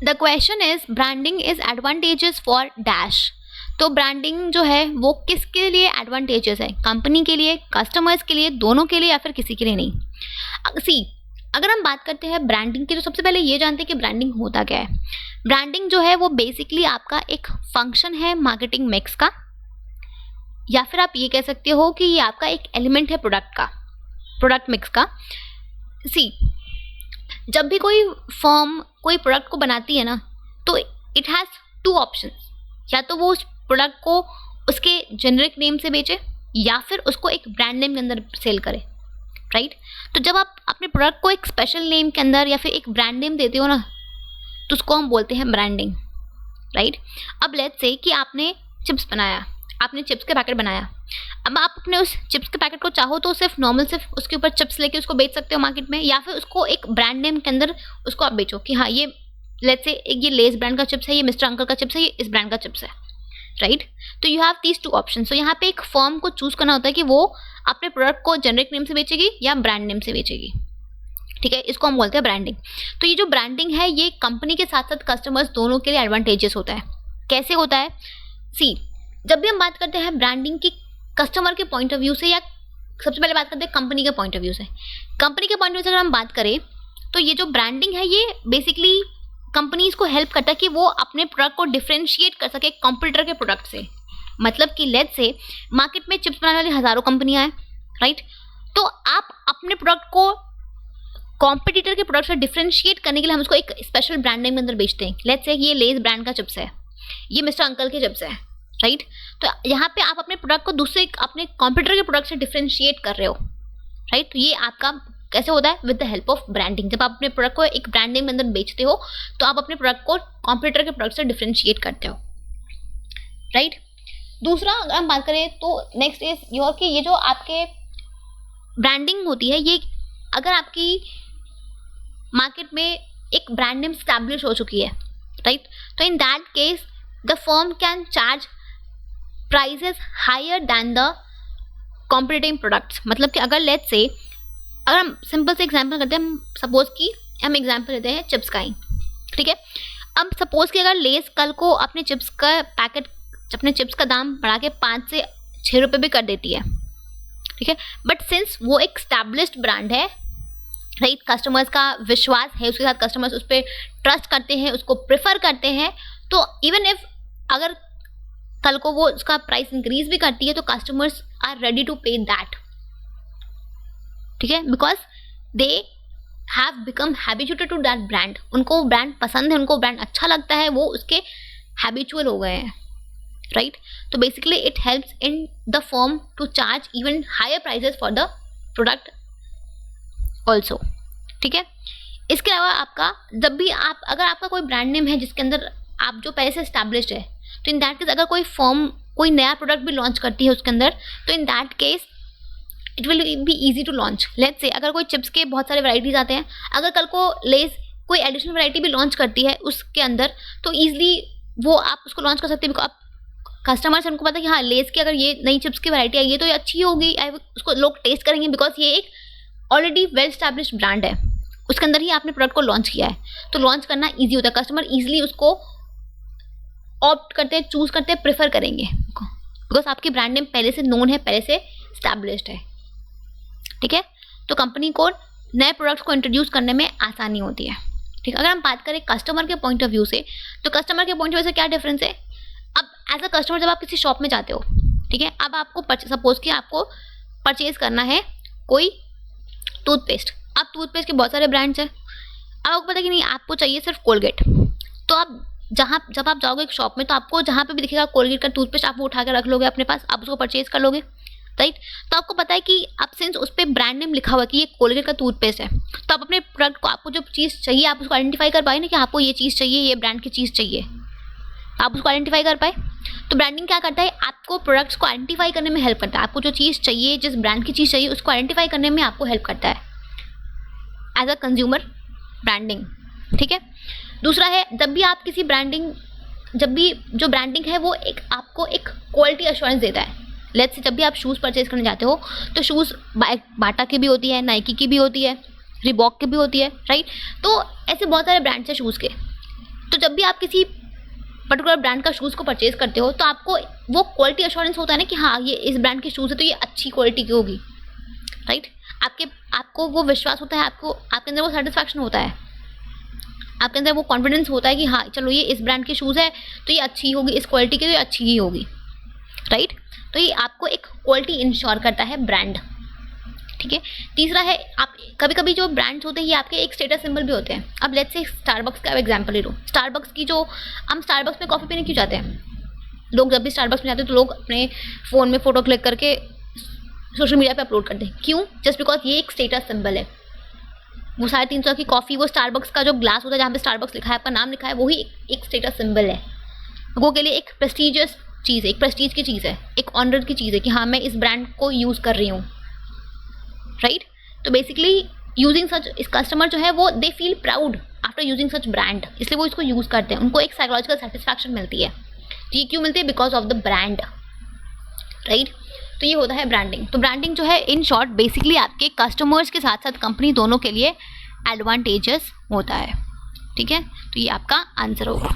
The question is branding is advantages for dash. तो branding जो है वो किसके लिए एडवांटेजेस है, कंपनी के लिए, कस्टमर्स के लिए, दोनों के लिए, या फिर किसी के लिए नहीं। सी अगर हम बात करते हैं ब्रांडिंग की, तो सबसे पहले ये जानते हैं कि ब्रांडिंग होता क्या है। ब्रांडिंग जो है वो बेसिकली आपका एक फंक्शन है मार्केटिंग मिक्स का, या फिर आप ये कह सकते हो कि ये आपका एक एलिमेंट है प्रोडक्ट मिक्स का। सी जब भी कोई फर्म कोई प्रोडक्ट को बनाती है ना, तो इट हैज़ टू ऑप्शन, या तो वो उस प्रोडक्ट को उसके जेनरिक नेम से बेचे या फिर उसको एक ब्रांड नेम के अंदर सेल करे, राइट। तो जब आप अपने प्रोडक्ट को एक स्पेशल नेम के अंदर या फिर एक ब्रांड नेम देते हो ना, तो उसको हम बोलते हैं ब्रांडिंग, राइट। अब लेट्स से कि आपने चिप्स बनाया, आपने चिप्स के पैकेट बनाया। अब आप अपने उस चिप्स के पैकेट को चाहो तो सिर्फ नॉर्मल सिर्फ उसके ऊपर चिप्स लेके उसको बेच सकते हो मार्केट में, या फिर उसको एक ब्रांड नेम के अंदर उसको आप बेचो कि हाँ ये लेट्स से ये लेस ब्रांड का चिप्स है, ये मिस्टर अंकल का चिप्स है, ये इस ब्रांड का चिप्स है, राइट। तो you have these two option. So यहाँ पे एक फर्म को चूज करना होता है कि वो अपने प्रोडक्ट को जेनरिक नेम से बेचेगी या ब्रांड नेम से बेचेगी, ठीक है। इसको हम बोलते हैं ब्रांडिंग। तो ये जो ब्रांडिंग है ये कंपनी के साथ साथ कस्टमर्स दोनों के लिए एडवांटेजेस होता है। कैसे होता है? सी जब भी हम बात करते हैं ब्रांडिंग की कस्टमर के पॉइंट ऑफ व्यू से, या सबसे पहले बात करते हैं कंपनी के पॉइंट ऑफ व्यू से। कंपनी के पॉइंट ऑफ व्यू से अगर हम बात करें तो ये जो ब्रांडिंग है ये बेसिकली कंपनीज को हेल्प करता है कि वो अपने प्रोडक्ट को डिफरेंशिएट कर सके कॉम्पिटिटर के प्रोडक्ट से। मतलब कि लेट्स से मार्केट में चिप्स बनाने वाली हज़ारों कंपनियां हैं, राइट। तो आप अपने प्रोडक्ट को कॉम्पिटिटर के प्रोडक्ट से डिफरेंशिएट करने के लिए हम उसको एक स्पेशल ब्रांड नेम के अंदर बेचते हैं। लेट्स से ये लेस ब्रांड का चिप्स है, ये मिस्टर अंकल के चिप्स है, राइट। तो यहाँ पे आप अपने प्रोडक्ट को दूसरे अपने कॉम्पिटिटर के प्रोडक्ट से डिफरेंशिएट कर रहे हो, राइट। तो ये आपका कैसे होता है? With the help of branding. जब आप अपने प्रोडक्ट को एक ब्रांड नेम के अंदर बेचते हो तो आप अपने प्रोडक्ट को कॉम्पिटिटर के प्रोडक्ट से डिफरेंशिएट करते हो, राइट। दूसरा अगर हम बात करें तो नेक्स्ट इज योर कि ये जो आपके ब्रांडिंग होती है ये अगर आपकी मार्केट में एक ब्रांड नेम स्टैब्लिश हो चुकी है, राइट। तो in that case the firm can charge prices higher than the competitive products. मतलब कि अगर लेट्स से अगर हम सिंपल से एग्जांपल करते हैं, हम सपोज कि हम एग्जांपल लेते हैं चिप्स का ही, ठीक है। अब सपोज कि अगर लेस कल को अपने चिप्स का पैकेट अपने चिप्स का दाम बढ़ा के 5 से 6 रुपये भी कर देती है, ठीक है। बट सिंस वो एक स्टैब्लिश्ड ब्रांड है, राइट, कस्टमर्स का विश्वास है उसके साथ, कस्टमर्स उस पर ट्रस्ट करते हैं, उसको प्रेफर करते हैं, तो इवन इफ अगर कल को वो उसका प्राइस इंक्रीज भी करती है तो customers are ready to pay that, ठीक है, because they have become habituated to that brand. उनको ब्रांड पसंद है, उनको ब्रांड अच्छा लगता है, वो उसके हैबिचुअल हो गए हैं, राइट। तो basically it helps in the firm to charge even higher prices for the product also, ठीक है। इसके अलावा आपका जब भी आप अगर आपका कोई ब्रांड नेम है जिसके अंदर आप जो पहले से एस्टैब्लिश्ड है, तो इन दैट केस अगर कोई फर्म कोई नया प्रोडक्ट भी लॉन्च करती है उसके अंदर, तो in that case it will be easy to launch. Let's say अगर कोई चिप्स के बहुत सारे वैराइटीज आते हैं, अगर कल को लेस कोई एडिशनल वैरायटी भी लॉन्च करती है उसके अंदर, तो ईजिली वो आप उसको लॉन्च कर सकते हैं। आप कस्टमर्स उनको पता है कि हाँ लेस की अगर ये नई चिप्स की वैरायटी आई है तो ये अच्छी होगी, उसको लोग टेस्ट करेंगे, बिकॉज ये एक ऑलरेडी वेल स्टैब्लिश्ड ब्रांड है, उसके अंदर ही आपने प्रोडक्ट को लॉन्च किया है, तो लॉन्च करना ईजी होता है। कस्टमर ईजिली उसको ऑप्ट करते हैं, चूज करते हैं, प्रेफर करेंगे, बिकॉज आपकी ब्रांड नेम पहले से नोन है, पहले से स्टैब्लिश्ड है, ठीक है। तो कंपनी को नए प्रोडक्ट्स को इंट्रोड्यूस करने में आसानी होती है, ठीक है। अगर हम बात करें कस्टमर के पॉइंट ऑफ व्यू से, तो कस्टमर के पॉइंट ऑफ व्यू से क्या डिफरेंस है? अब एज अ कस्टमर जब आप किसी शॉप में जाते हो, ठीक है, अब आपको सपोज कि आपको परचेज करना है कोई टूथपेस्ट। अब टूथपेस्ट के बहुत सारे ब्रांड्स हैं, अब आपको पता है कि नहीं आपको चाहिए सिर्फ कोलगेट, तो आप जब आप जाओगे एक शॉप में तो आपको जहाँ पे भी दिखेगा कोलगेट का टूथपेस्ट आप वो उठा के रख लोगे अपने पास, आप उसको परचेज कर लोगे, राइट। तो आपको पता है कि अब सिंस उस पर ब्रांड नेम लिखा हुआ है कि ये कोलगेट का टूथपेस्ट है, तो आप अपने प्रोडक्ट को आपको जो चीज़ चाहिए आप उसको आइडेंटिफाई कर पाए ना कि आपको ये चीज़ चाहिए, ये ब्रांड की चीज़ चाहिए, आप उसको आइडेंटिफाई कर पाए। तो ब्रांडिंग क्या करता है? आपको प्रोडक्ट्स को आइडेंटिफाई करने में हेल्प करता है, आपको जो चीज़ चाहिए, जिस ब्रांड की चीज़ चाहिए उसको आइडेंटिफाई करने में आपको हेल्प करता है एज अ कंज्यूमर ब्रांडिंग, ठीक है। दूसरा है जब भी जो ब्रांडिंग है वो एक आपको एक क्वालिटी एश्योरेंस देता है। लेट्स से जब भी आप शूज़ परचेज करने जाते हो तो शूज़ बाटा की भी होती है, नाइकी की भी होती है, रिबॉक की भी होती है, राइट। तो ऐसे बहुत सारे ब्रांड्स हैं शूज़ के। तो जब भी आप किसी पर्टिकुलर ब्रांड का शूज़ को परचेज करते हो तो आपको वो क्वालिटी एश्योरेंस होता है ना कि हाँ ये इस ब्रांड की शूज़ है तो ये अच्छी क्वालिटी की होगी, राइट। आपको वो विश्वास होता है, आपके अंदर वो सेटिस्फैक्शन होता है, आपके अंदर वो कॉन्फिडेंस होता है कि हाँ चलो ये इस ब्रांड की शूज़ है तो ये अच्छी होगी, इस क्वालिटी की तो ये अच्छी ही होगी, राइट। तो ये आपको एक क्वालिटी इंश्योर करता है ब्रांड, ठीक है। तीसरा है, आप कभी कभी जो ब्रांड्स होते हैं ये आपके एक स्टेटस सिंबल भी होते हैं। अब लेट्स से स्टारबक्स का एग्जांपल ले लो। स्टारबक्स की जो हम स्टारबक्स में कॉफ़ी पीने क्यों जाते हैं? लोग जब भी स्टारबक्स में जाते हैं तो लोग अपने फ़ोन में फ़ोटो क्लिक करके सोशल मीडिया पे अपलोड करते हैं। क्यों? जस्ट बिकॉज ये एक स्टेटस सिंबल है। वो 350 की कॉफ़ी, वो स्टारबक्स का जो ग्लास होता है जहाँ पे स्टारबक्स लिखा है, आपका नाम लिखा है, वही एक स्टेटस सिंबल है। लोगों के लिए एक प्रेस्टीजियस चीज़ है, एक प्रेस्टीज की चीज़ है, एक ऑनर की चीज़ है कि हाँ मैं इस ब्रांड को यूज़ कर रही हूँ, राइट। तो बेसिकली यूजिंग सच, इस कस्टमर जो है वो they feel proud after using such brand, इसलिए वो इसको यूज़ करते हैं, उनको एक साइकोलॉजिकल सेटिस्फैक्शन मिलती है। तो ये क्यों मिलती है? Because of the brand, right. तो ये होता है ब्रांडिंग। तो ब्रांडिंग जो है इन शॉर्ट बेसिकली आपके कस्टमर्स के साथ साथ कंपनी दोनों के लिए एडवांटेजेस होता है, ठीक है। तो ये आपका आंसर होगा।